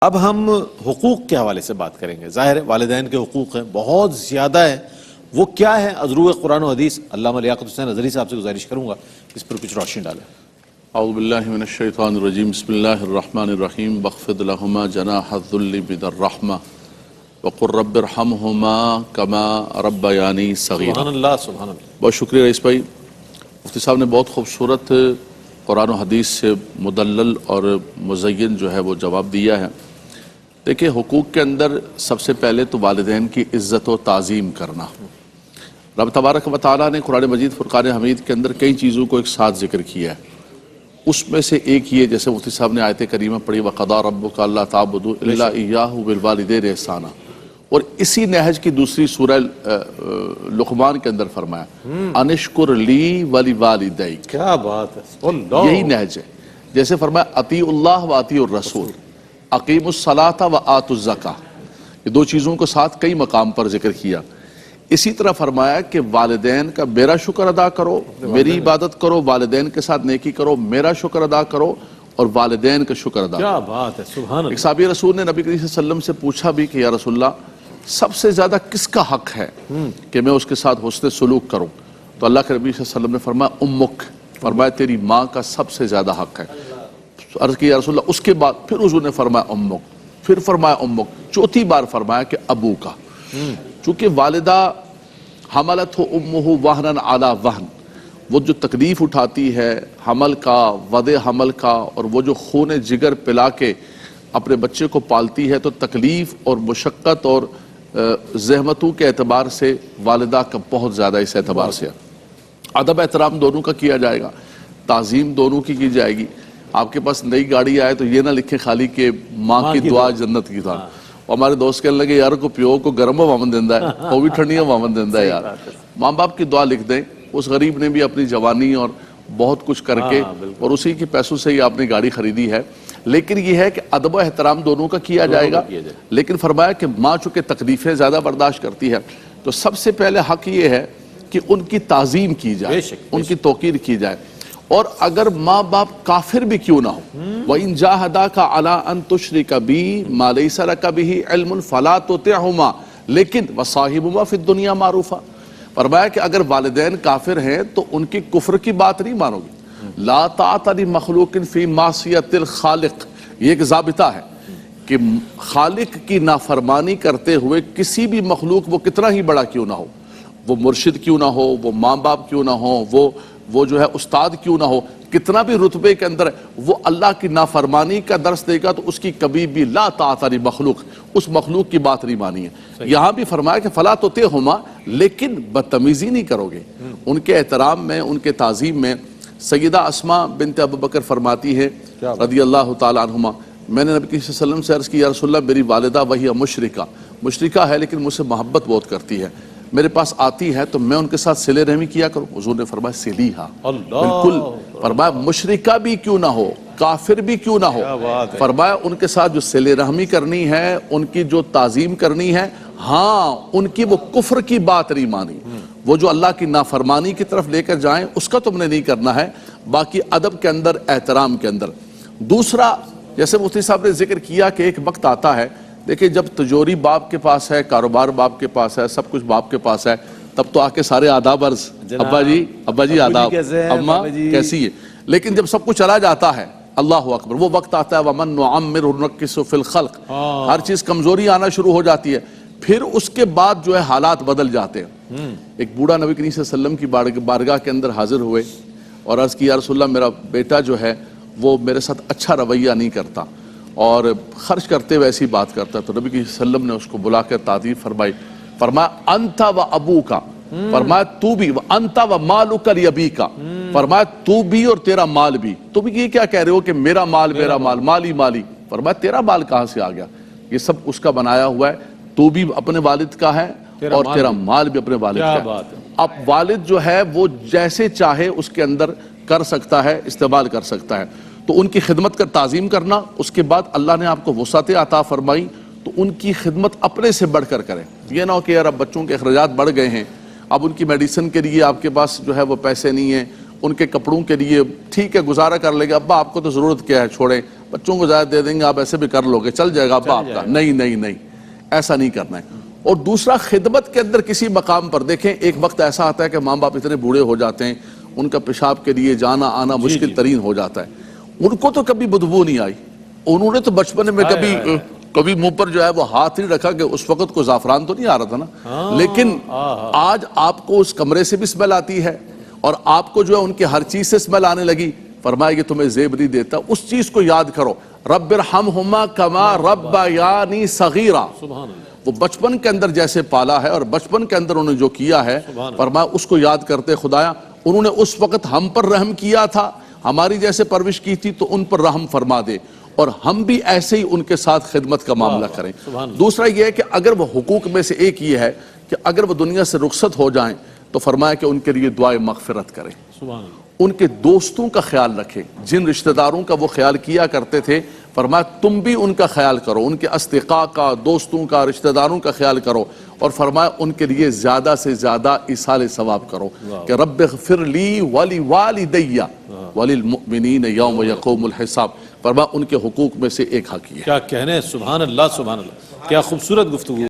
اب ہم حقوق کے حوالے سے بات کریں گے. ظاہر ہے والدین کے حقوق ہیں، بہت زیادہ ہیں. وہ کیا ہے؟ از روئے قرآن و حدیث علامہ لیاقت حسین اظہری صاحب سے گزارش کروں گا اس پر کچھ روشنی ڈالیں. اعوذ باللہ من الشیطان الرجیم. بسم اللہ الرحمن الرحیم. واخفض لہما جناح الذل من الرحمہ وقل رب ارحمہما کما ربیانی صغیرا. سبحان اللہ سبحان اللہ. بہت شکریہ رئیس بھائی. مفتی صاحب نے بہت خوبصورت قرآن و حدیث سے مدلل اور مزین جو ہے وہ جواب دیا ہے. دیکھیں، حقوق کے اندر سب سے پہلے تو والدین کی عزت و تعظیم کرنا. رب تبارک و تعالیٰ نے قرآن مجید فرقان حمید کے اندر کئی چیزوں کو ایک ساتھ ذکر کیا ہے. اس میں سے ایک یہ، جیسے مفتی صاحب نے آیت کریمہ پڑھی وَقَضَىٰ رَبُّكَ أَلَّا تَعْبُدُوا إِلَّا إِيَّاهُ بِالْوَالِدَيْنِ إِحْسَانًا. اور اسی نہج کی دوسری سورہ لقمان کے اندر فرمایا انشکر لی وَلِوَالِدَيْكَ. کیا بات ہے، یہی نہج ہے. جیسے فرمایا اطیعوا اللہ و اطیعوا الرسول، اقیموا الصلاۃ و آتوا الزکاۃ. یہ دو چیزوں کو ساتھ کئی مقام پر ذکر کیا. اسی طرح فرمایا کہ والدین کا میرا شکر ادا کرو، میری عبادت کرو، والدین کے ساتھ نیکی کرو، میرا شکر ادا کرو اور والدین کا شکر ادا کرو. کیا بات ہے، سبحان اللہ. ایک صحابی رسول نے نبی کریم صلی اللہ علیہ وسلم سے پوچھا بھی کہ یا رسول اللہ، سب سے زیادہ کس کا حق ہے کہ میں اس کے ساتھ حسن سلوک کروں؟ تو اللہ کے نبی صلی اللہ علیہ وسلم نے فرمایا امک، فرمایا تیری ماں کا سب سے زیادہ حق ہے. عرض کی یا رسول اللہ، اس کے بعد پھر حضور نے فرمایا امک، پھر فرمایا امک، چوتھی بار فرمایا کہ ابو کا. چونکہ والدہ حملت ہو امہ وہنن علی وہن، وہ جو تکلیف اٹھاتی ہے حمل کا، وضع حمل کا، اور وہ جو خون جگر پلا کے اپنے بچے کو پالتی ہے، تو تکلیف اور مشقت اور زحمتوں کے اعتبار سے والدہ کا بہت زیادہ اس اعتبار سے ادب احترام دونوں کا کیا جائے گا، تعظیم دونوں کی جائے گی. آپ کے پاس نئی گاڑی آئے تو یہ نہ لکھیں خالی کہ ماں کی دعا جنت کی تھا. ہمارے دوست کہنے لگے یار کو پیو کو گرم وامن دیندہ ہے، وہ بھی ٹھنڈیاں وامن دیندہ ہے. یار ماں باپ کی دعا لکھ دیں. اس غریب نے بھی اپنی جوانی اور بہت کچھ کر کے اور اسی کے پیسوں سے ہی آپ نے گاڑی خریدی ہے. لیکن یہ ہے کہ ادب و احترام دونوں کا کیا جائے گا. لیکن فرمایا کہ ماں چونکہ تکلیفیں زیادہ برداشت کرتی ہے تو سب سے پہلے حق یہ ہے کہ ان کی تعظیم کی جائے، ان کی توقیر کی جائے. اور اگر ماں باپ کافر بھی کیوں نہ ہو، وَإِن جَاهَدَاكَ عَلَىٰ أَن تُشْرِكَ بِي مَا لَيْسَ لَكَ بِهِ عِلْمٌ فَلَا تُطِعْهُمَا لیکن وَصَاحِبْهُمَا فِي الدُّنْيَا مَعْرُوفًا. فرمایا کہ اگر والدین کافر ہیں تو ان کی کفر کی بات نہیں مانو گے. لا طاعۃ لمخلوق فی معصیۃ الخالق، یہ ایک ضابطہ ہے کہ خالق کی نافرمانی کرتے ہوئے کسی بھی مخلوق وہ کتنا ہی بڑا کیوں نہ ہو، وہ مرشد کیوں نہ ہو، وہ ماں باپ کیوں نہ ہو، وہ جو ہے استاد کیوں نہ ہو، کتنا بھی رتبے کے اندر وہ اللہ کی نافرمانی کا درس دے گا تو اس کی کبھی بھی لا طاعۃ لمخلوق، اس مخلوق کی بات نہیں مانی ہے. یہاں بھی فرمایا کہ فلا تطعہما لیکن بدتمیزی نہیں کرو گے. ان کے احترام میں، ان کے تعظیم میں. سیدہ اسماء بنت ابو بکر فرماتی ہے رضی اللہ تعالیٰ عنہما، میں نے نبی صلی اللہ علیہ وسلم سے عرض کی یا رسول اللہ، میری والدہ وہی مشرکہ ہے لیکن مجھ سے محبت بہت کرتی ہے، میرے پاس آتی ہے تو میں ان کے ساتھ صلہ رحمی کیا کروں؟ حضور نے فرمایا سلیہا، بالکل. فرمایا مشرکہ بھی کیوں نہ ہو، کافر بھی کیوں نہ ہو، فرمایا ان کے ساتھ جو صلہ رحمی کرنی ہے، ان کی جو تعظیم کرنی ہے، ہاں ان کی وہ کفر کی بات نہیں مانی، وہ جو اللہ کی نافرمانی کی طرف لے کر جائیں اس کا تم نے نہیں کرنا ہے، باقی ادب کے اندر، احترام کے اندر. دوسرا، جیسے مفتی صاحب نے ذکر کیا کہ ایک وقت آتا ہے، دیکھیں جب تجوری باپ کے پاس ہے، کاروبار باپ کے پاس ہے، سب کچھ باپ کے پاس ہے، تب تو آ کے سارے آداب عرض، ابا جی آداب، اماں کیسی ہے. لیکن جب سب کچھ چلا جاتا ہے، اللہ اکبر، وہ وقت آتا ہے وَمَن نُعَمِّرْهُ نُنَكِّسْهُ فِي الْخَلْقِ، ہر چیز کمزوری آنا شروع ہو جاتی ہے. پھر اس کے بعد جو ہے حالات بدل جاتے ہیں. ایک بوڑھا نبی کریم صلی اللہ علیہ وسلم کی بارگاہ کے اندر حاضر ہوئے اور عرض کی یا رسول اللہ، میرا بیٹا جو ہے وہ میرے ساتھ اچھا رویہ نہیں کرتا اور خرچ کرتے ہوئے ایسی بات کرتا ہے. تو نبی صلی اللہ علیہ وسلم نے اس کو بلا کر تعریف فرمائی. فرمایا انت و ابوکا، فرمایا تو بھی، انت و مالک لیبیکا، فرمایا تو بھی اور تیرا مال بھی. تم یہ کیا کہہ رہے ہو کہ میرا مال، مالی. فرمایا تیرا مال کہاں سے آ گیا؟ یہ سب اس کا بنایا ہوا ہے. تو بھی اپنے والد کا ہے اور تیرا مال بھی اپنے والد کا ہے. اب والد جو ہے وہ جیسے چاہے اس کے اندر کر سکتا ہے، استعمال کر سکتا ہے. تو ان کی خدمت کا تعظیم کرنا. اس کے بعد اللہ نے آپ کو وسعت عطا فرمائی تو ان کی خدمت اپنے سے بڑھ کر کریں. یہ نہ ہو کہ یار اب بچوں کے اخراجات بڑھ گئے ہیں، اب ان کی میڈیسن کے لیے آپ کے پاس جو ہے وہ پیسے نہیں ہیں، ان کے کپڑوں کے لیے ٹھیک ہے گزارا کر لے گا، ابا آپ کو تو ضرورت کیا ہے، چھوڑیں بچوں کو زیادہ دے دیں گے آپ ایسے بھی کر لو گے چل جائے گا ابا آپ کا، نہیں نہیں نہیں، ایسا نہیں کرنا ہے۔ اور دوسرا خدمت کے اندر کسی مقام پر دیکھیں ایک وقت ایسا آتا ہے کہ ماں باپ اتنے بوڑھے ہو جاتے ہیں ان کا پیشاب کے لیے جانا آنا مشکل ترین ہو جاتا ہے، ان کو تو کبھی بدبو نہیں آئی، انہوں نے تو بچپن میں کبھی منہ پر جو ہے وہ ہاتھ نہیں رکھا کہ اس وقت کو زعفران تو نہیں آ رہا تھا نا، لیکن آج آپ کو اس کمرے سے بھی اسمیل آتی ہے اور آپ کو جو ہے ان کی ہر چیز سے اسمیل آنے لگی۔ فرمایا کہ تمہیں زیب نہیں دیتا، اس چیز کو یاد کرو، رب ارحمہما کما ربیانی صغیرا، وہ بچپن کے اندر جیسے پالا ہے اور بچپن کے اندر انہوں نے جو کیا ہے، فرمایا اس کو یاد کرتے خدایا انہوں نے اس وقت ہم پر رحم کیا تھا، ہماری جیسے پرورش کی تھی، تو ان پر رحم فرما دے اور ہم بھی ایسے ہی ان کے ساتھ خدمت کا معاملہ کریں۔ دوسرا یہ ہے کہ اگر وہ حقوق میں سے ایک یہ ہے کہ اگر وہ دنیا سے رخصت ہو جائیں تو فرمایا کہ ان کے لیے دعائے مغفرت کریں، ان کے دوستوں کا خیال رکھیں، جن رشتہ داروں کا وہ خیال کیا کرتے تھے، فرمایا تم بھی ان کا خیال کرو، ان کے اصدقاء کا، دوستوں کا، رشتہ داروں کا خیال کرو، اور فرمایا ان کے لیے زیادہ سے زیادہ ایصال ثواب کرو کہ رب اغفر لی ولوالدی وللمؤمنین یوم یقوم الحساب۔ فرمایا ان کے حقوق میں سے ایک حق یہ ہے۔ کیا کہنے، سبحان اللہ سبحان اللہ، کیا خوبصورت گفتگو۔